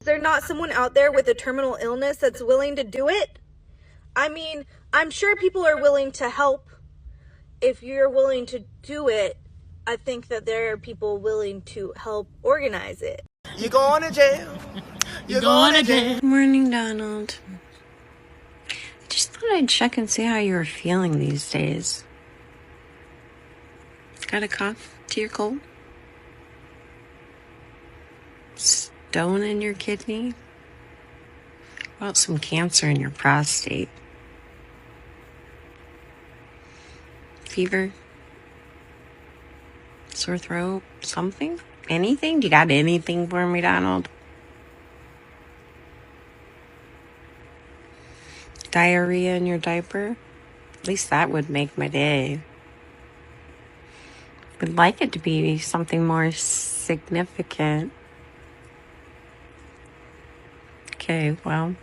there not someone out there with a terminal illness that's willing to do it? I mean, I'm sure people are willing to help. If you're willing to do it, I think that there are people willing to help organize it. You're going to jail. You're going to jail. Morning, Donald. I just thought I'd check and see how you were feeling these days. Got a cough to your cold? Stone in your kidney? What about some cancer in your prostate? Fever? Sore throat? Something? Anything? You got anything for me, Donald? Diarrhea in your diaper? At least that would make my day. Would like it to be something more significant. Okay, well,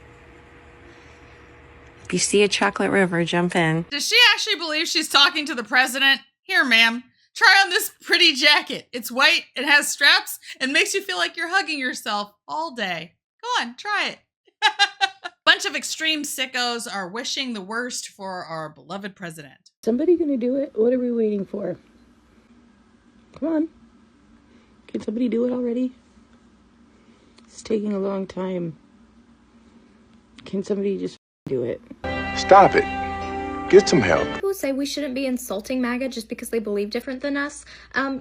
if you see a chocolate river, jump in. Does she actually believe she's talking to the president? Here, ma'am, try on this pretty jacket. It's white, it has straps, and makes you feel like you're hugging yourself all day. Go on, try it. Bunch of extreme sickos are wishing the worst for our beloved president. Somebody gonna do it? What are we waiting for? Come on. Can somebody do it already? It's taking a long time. Can somebody just do it? Stop it. Get some help. People say we shouldn't be insulting MAGA just because they believe different than us.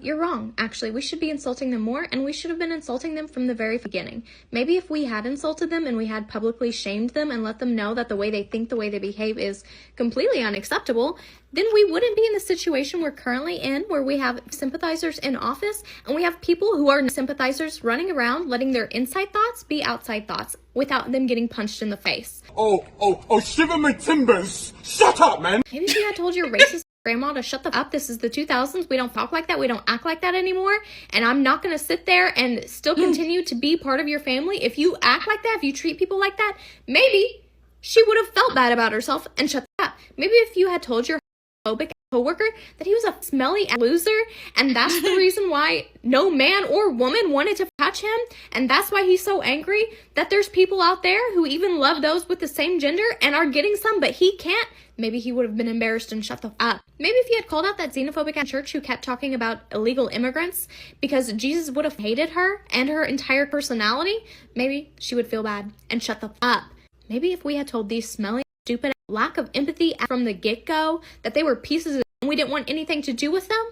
You're wrong, actually. We should be insulting them more, and we should have been insulting them from the very beginning. Maybe if we had insulted them and we had publicly shamed them and let them know that the way they think, the way they behave is completely unacceptable, then we wouldn't be in the situation we're currently in, where we have sympathizers in office and we have people who are sympathizers running around letting their inside thoughts be outside thoughts without them getting punched in the face. Oh, shiver my timbers! Shut up, man! Maybe if you had told your racist grandma to shut the up, this is the 2000s, we don't talk like that, we don't act like that anymore, and I'm not going to sit there and still continue to be part of your family. If you act like that, if you treat people like that, maybe she would have felt bad about herself and shut up. Maybe if you had told your homophobic coworker that he was a smelly loser, and that's the reason why no man or woman wanted to touch him, and that's why he's so angry, that there's people out there who even love those with the same gender and are getting some, but he can't. Maybe he would have been embarrassed and shut the up. Maybe if he had called out that xenophobic church who kept talking about illegal immigrants because Jesus would have hated her and her entire personality, maybe she would feel bad and shut the up. Maybe if we had told these smelly, stupid, lack of empathy from the get-go that they were pieces of and we didn't want anything to do with them,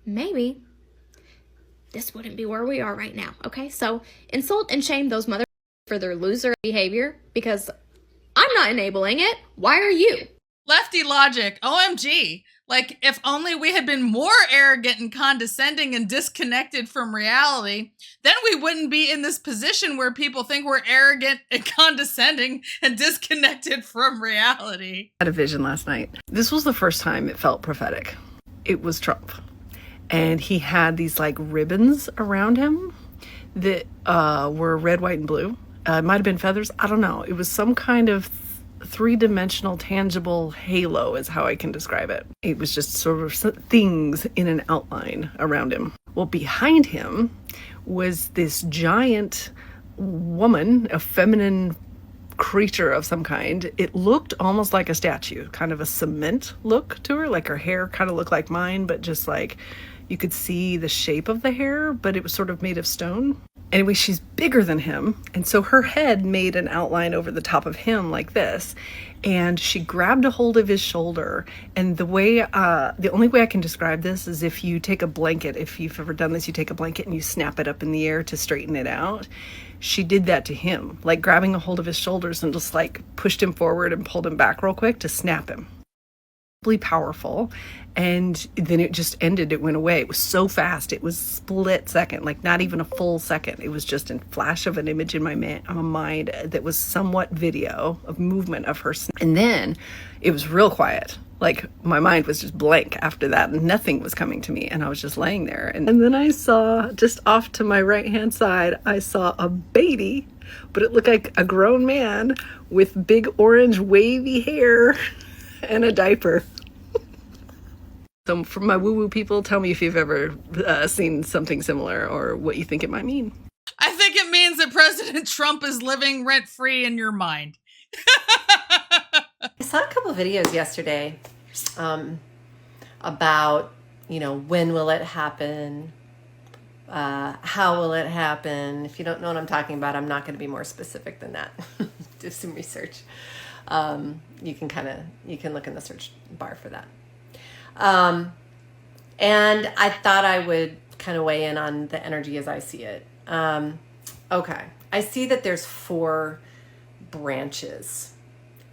maybe this wouldn't be where we are right now, okay? So insult and shame those mother for their loser behavior, because I'm not enabling it. Why are you? Lefty logic, OMG. Like, if only we had been more arrogant and condescending and disconnected from reality, then we wouldn't be in this position where people think we're arrogant and condescending and disconnected from reality. I had a vision last night. This was the first time it felt prophetic. It was Trump. And he had these like ribbons around him that were red, white, and blue. It might have been feathers. I don't know. It was some kind of three-dimensional tangible halo is how I can describe it. It was just sort of things in an outline around him. Well, behind him was this giant woman, a feminine creature of some kind. It looked almost like a statue, kind of a cement look to her, like her hair kind of looked like mine, but just like you could see the shape of the hair, but it was sort of made of stone. Anyway, she's bigger than him, and so her head made an outline over the top of him like this, and she grabbed a hold of his shoulder, and the only way I can describe this is if you take a blanket, if you've ever done this, you take a blanket and you snap it up in the air to straighten it out. She did that to him, like grabbing a hold of his shoulders and just like pushed him forward and pulled him back real quick to snap him. Powerful, and then it just ended. It went away. It was so fast. It was split second, like not even a full second. It was just a flash of an image in my mind that was somewhat video of movement of her, and then it was real quiet. Like my mind was just blank after that, and nothing was coming to me, and I was just laying there. And then I saw, just off to my right hand side, I saw a baby, but it looked like a grown man with big orange wavy hair and a diaper. So from my woo-woo people, tell me if you've ever seen something similar or what you think it might mean. I think it means that President Trump is living rent-free in your mind. I saw a couple of videos yesterday about, when will it happen? How will it happen? If you don't know what I'm talking about, I'm not going to be more specific than that. Do some research. You can look in the search bar for that. And I thought I would kind of weigh in on the energy as I see it. Okay. I see that there's 4 branches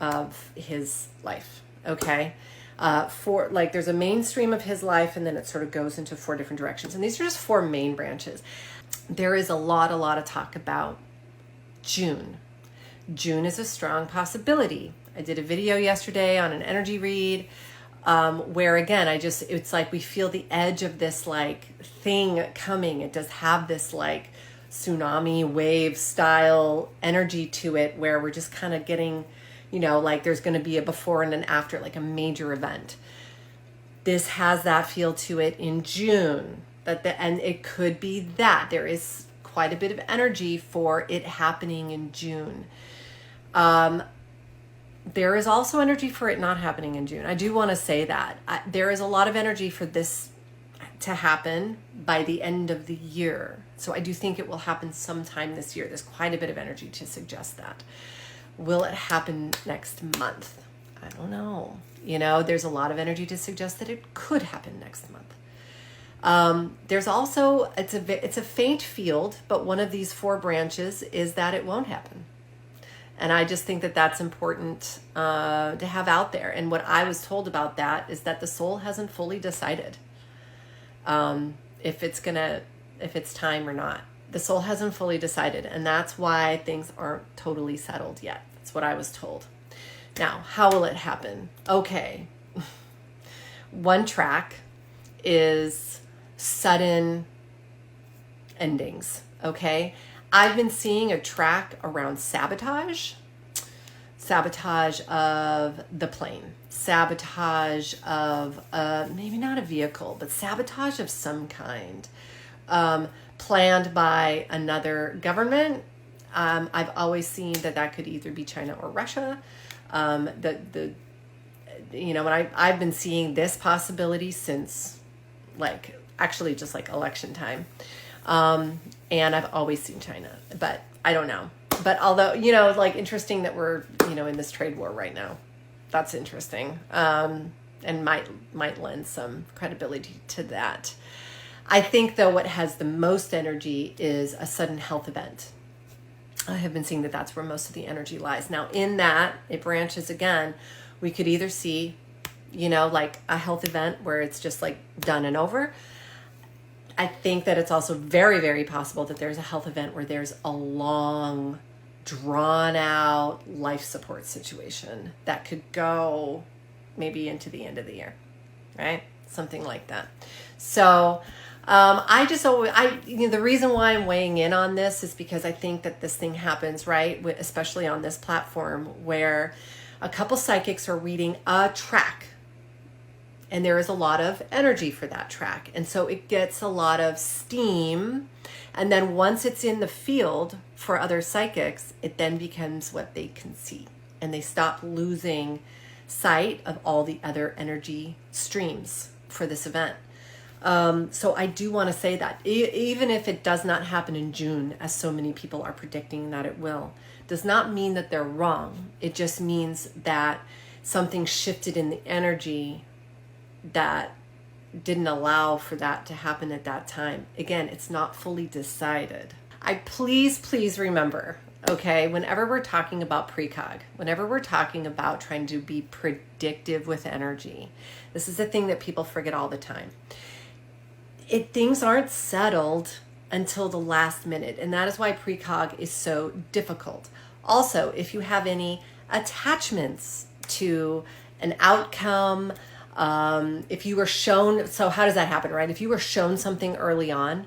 of his life. Okay. There's a mainstream of his life, and then it sort of goes into 4 different directions. And these are just 4 main branches. There is a lot of talk about June. June is a strong possibility. I did a video yesterday on an energy read, where again, it's like we feel the edge of this thing coming. It does have this tsunami wave style energy to it, where we're just kind of getting, there's going to be a before and an after, like a major event. This has that feel to it in June, and it could be that there is quite a bit of energy for it happening in June. There is also energy for it not happening in June. I do want to say that there is a lot of energy for this to happen by the end of the year. So I do think it will happen sometime this year. There's quite a bit of energy to suggest that. Will it happen next month? I don't know. There's a lot of energy to suggest that it could happen next month. There's also, it's a faint field, but one of these 4 branches is that it won't happen. And I just think that that's important to have out there. And what I was told about that is that the soul hasn't fully decided if it's time or not. The soul hasn't fully decided, and that's why things aren't totally settled yet. That's what I was told. Now, how will it happen? Okay. One track is sudden endings, okay? I've been seeing a track around sabotage of the plane, sabotage of maybe not a vehicle, but sabotage of some kind, planned by another government. I've always seen that could either be China or Russia. When I've been seeing this possibility since actually just election time. And I've always seen China, but I don't know. But although, interesting that we're, in this trade war right now. That's interesting. And might lend some credibility to that. I think though what has the most energy is a sudden health event. I have been seeing that that's where most of the energy lies. Now in that, it branches again. We could either see, a health event where it's just done and over. I think that it's also very, very possible that there's a health event where there's a long, drawn out life support situation that could go maybe into the end of the year, right? Something like that. So the reason why I'm weighing in on this is because I think that this thing happens, right? Especially on this platform where a couple psychics are reading a track. And there is a lot of energy for that track. And so it gets a lot of steam. And then once it's in the field for other psychics, it then becomes what they can see. And they stop losing sight of all the other energy streams for this event. So I do want to say that even if it does not happen in June, as so many people are predicting that it will, does not mean that they're wrong. It just means that something shifted in the energy that didn't allow for that to happen at that time. Again, it's not fully decided. Please remember, okay, whenever we're talking about precog, whenever we're talking about trying to be predictive with energy, this is a thing that people forget all the time. Things aren't settled until the last minute, and that is why precog is so difficult. Also, if you have any attachments to an outcome, if you were shown, so how does that happen, right? If you were shown something early on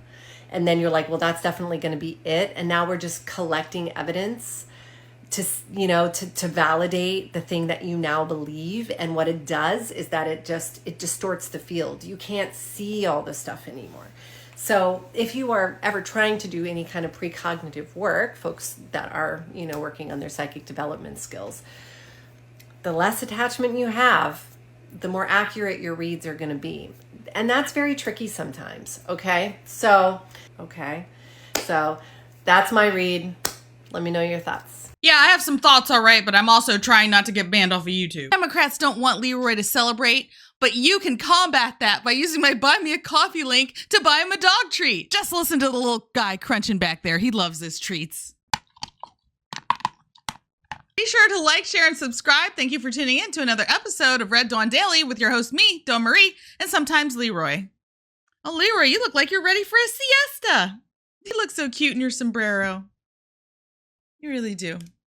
and then you're like, well, that's definitely going to be it. And now we're just collecting evidence to validate the thing that you now believe. And what it does is that it distorts the field. You can't see all the stuff anymore. So if you are ever trying to do any kind of precognitive work, folks that are, working on their psychic development skills, the less attachment you have, the more accurate your reads are going to be. And that's very tricky sometimes. Okay. So that's my read. Let me know your thoughts. Yeah, I have some thoughts, all right, but I'm also trying not to get banned off of YouTube. Democrats don't want Leroy to celebrate, but you can combat that by using my Buy Me a Coffee link to buy him a dog treat. Just listen to the little guy crunching back there. He loves his treats. Be sure to like, share, and subscribe. Thank you for tuning in to another episode of Red Dawn Daily with your host, me, Dawn Marie, and sometimes Leroy. Oh, Leroy, you look like you're ready for a siesta. You look so cute in your sombrero. You really do.